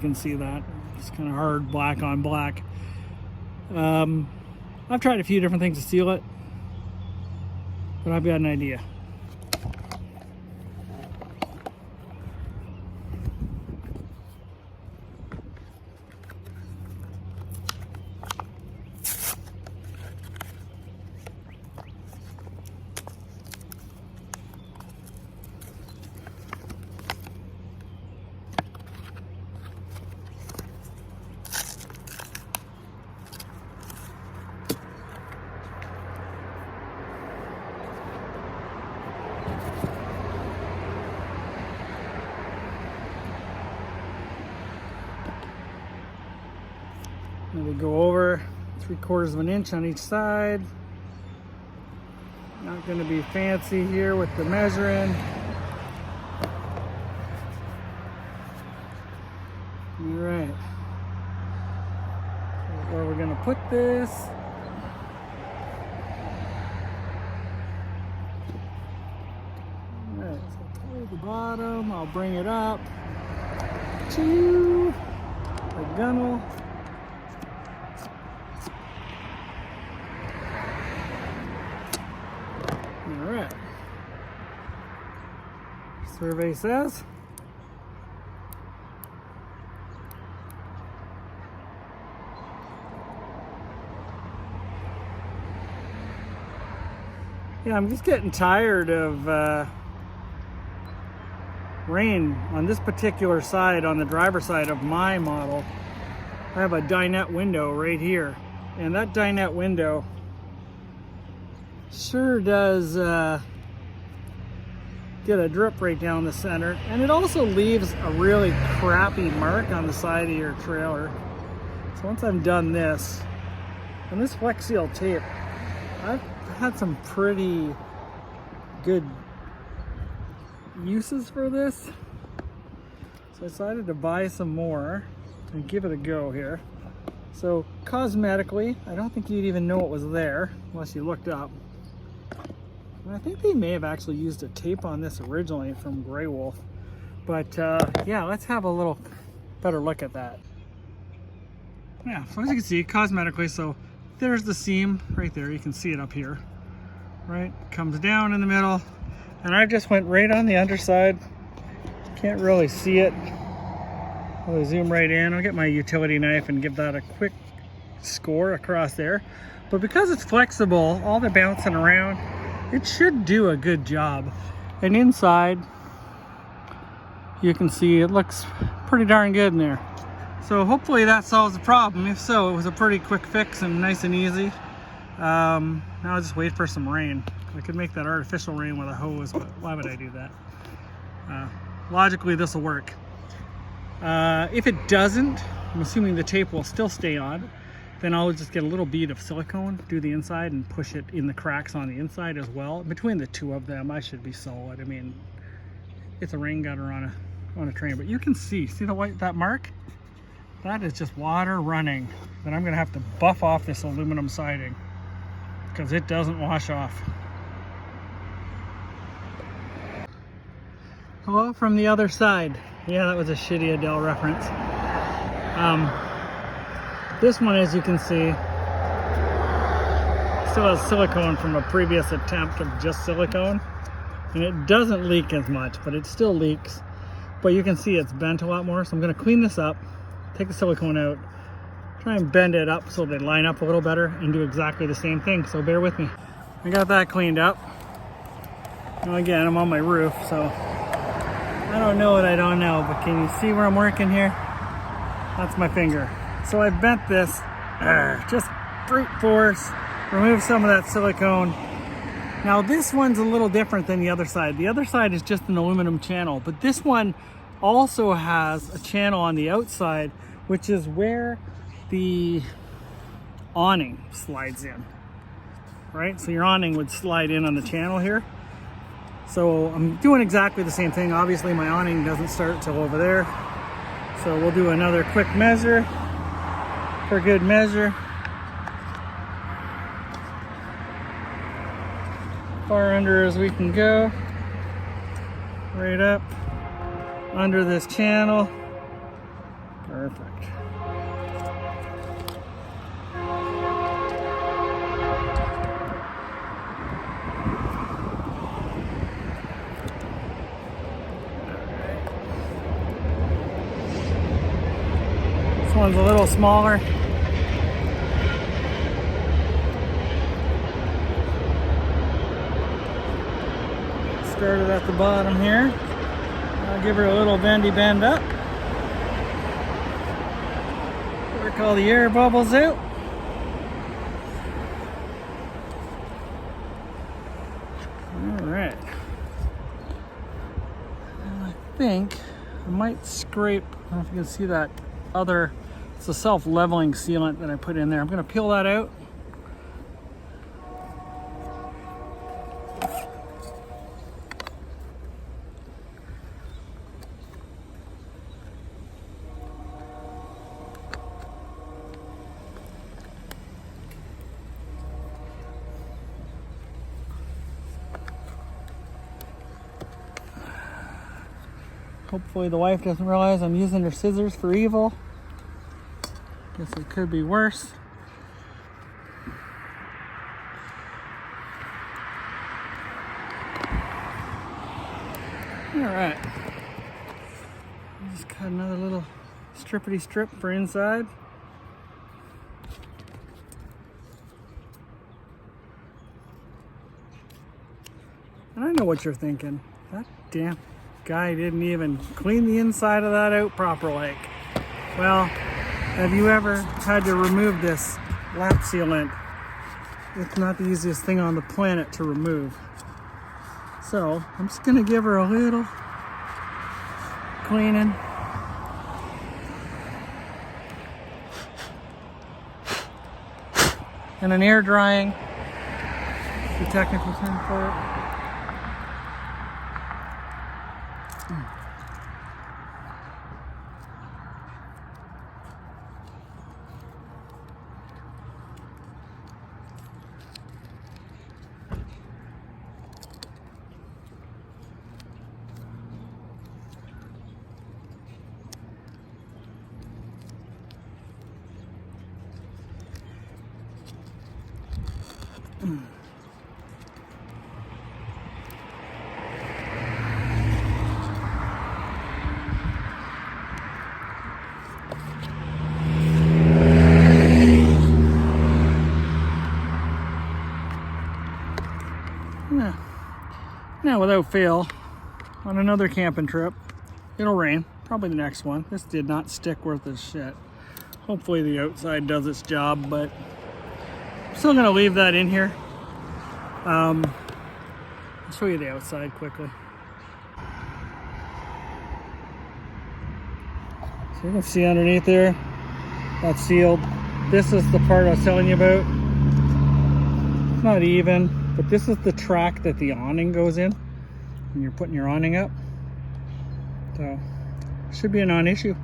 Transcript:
You can see that. It's kind of hard black on black. I've tried a few different things to seal it, but I've got an idea. We go over 3/4 of an inch on each side. Not going to be fancy here with the measuring. All right. So where we're going to put this. All right. So toward the bottom, I'll bring it up to the gunnel. All right. Survey says yeah, I'm just getting tired of rain on this particular side, on the driver's side of my model. I have a dinette window right here, and that dinette window sure does get a drip right down the center, and it also leaves a really crappy mark on the side of your trailer. So once I'm done this, and this Flex Seal tape, I've had some pretty good uses for this, so I decided to buy some more and give it a go here. So cosmetically, I don't think you'd even know it was there unless you looked up. I think they may have actually used a tape on this originally from Grey Wolf. But yeah, let's have a little better look at that. Yeah, so as you can see, cosmetically, so there's the seam right there. You can see it up here, right? Comes down in the middle. And I just went right on the underside. Can't really see it. I'll zoom right in. I'll get my utility knife and give that a quick score across there. But because it's flexible, all the bouncing around, it should do a good job. And inside, you can see it looks pretty darn good in there. So hopefully that solves the problem. If so, it was a pretty quick fix and nice and easy. Now I'll just wait for some rain. I could make that artificial rain with a hose, but why would I do that? Logically, this will work. If it doesn't, I'm assuming the tape will still stay on. Then I'll just get a little bead of silicone, do the inside, and push it in the cracks on the inside as well. Between the two of them, I should be solid. I mean, it's a rain gutter on a train, but you can see the white, that mark? That is just water running. Then I'm gonna have to buff off this aluminum siding because it doesn't wash off. Hello from the other side. Yeah, that was a shitty Adele reference. This one, as you can see, still has silicone from a previous attempt of just silicone. And it doesn't leak as much, but it still leaks. But you can see it's bent a lot more. So I'm gonna clean this up, take the silicone out, try and bend it up so they line up a little better and do exactly the same thing. So bear with me. I got that cleaned up. Now again, I'm on my roof, so I don't know what I don't know, but can you see where I'm working here? That's my finger. So I bent this, just brute force, remove some of that silicone. Now this one's a little different than the other side. The other side is just an aluminum channel, but this one also has a channel on the outside, which is where the awning slides in, right? So your awning would slide in on the channel here. So I'm doing exactly the same thing. Obviously my awning doesn't start till over there. So we'll do another quick measure for good measure. Far under as we can go. Right up under this channel. Perfect. This one's a little smaller. Started at the bottom here. I'll give her a little bendy bend up. Work all the air bubbles out. Alright. I think I might scrape, I don't know if you can see that other, it's a self-leveling sealant that I put in there. I'm going to peel that out. Hopefully the wife doesn't realize I'm using her scissors for evil. Guess it could be worse. Alright. Just cut another little strippity strip for inside. And I know what you're thinking. That damn guy didn't even clean the inside of that out proper like. Well, have you ever had to remove this lap sealant? It's not the easiest thing on the planet to remove. So I'm just gonna give her a little cleaning. And an air drying, the technical term for it. Now, without fail, on another camping trip, it'll rain. Probably the next one. This did not stick worth a shit. Hopefully the outside does its job, but I'm still gonna leave that in here. I'll show you the outside quickly. So you can see underneath there, that's sealed. This is the part I was telling you about. It's not even, but this is the track that the awning goes in when you're putting your awning up. So, should be a non-issue.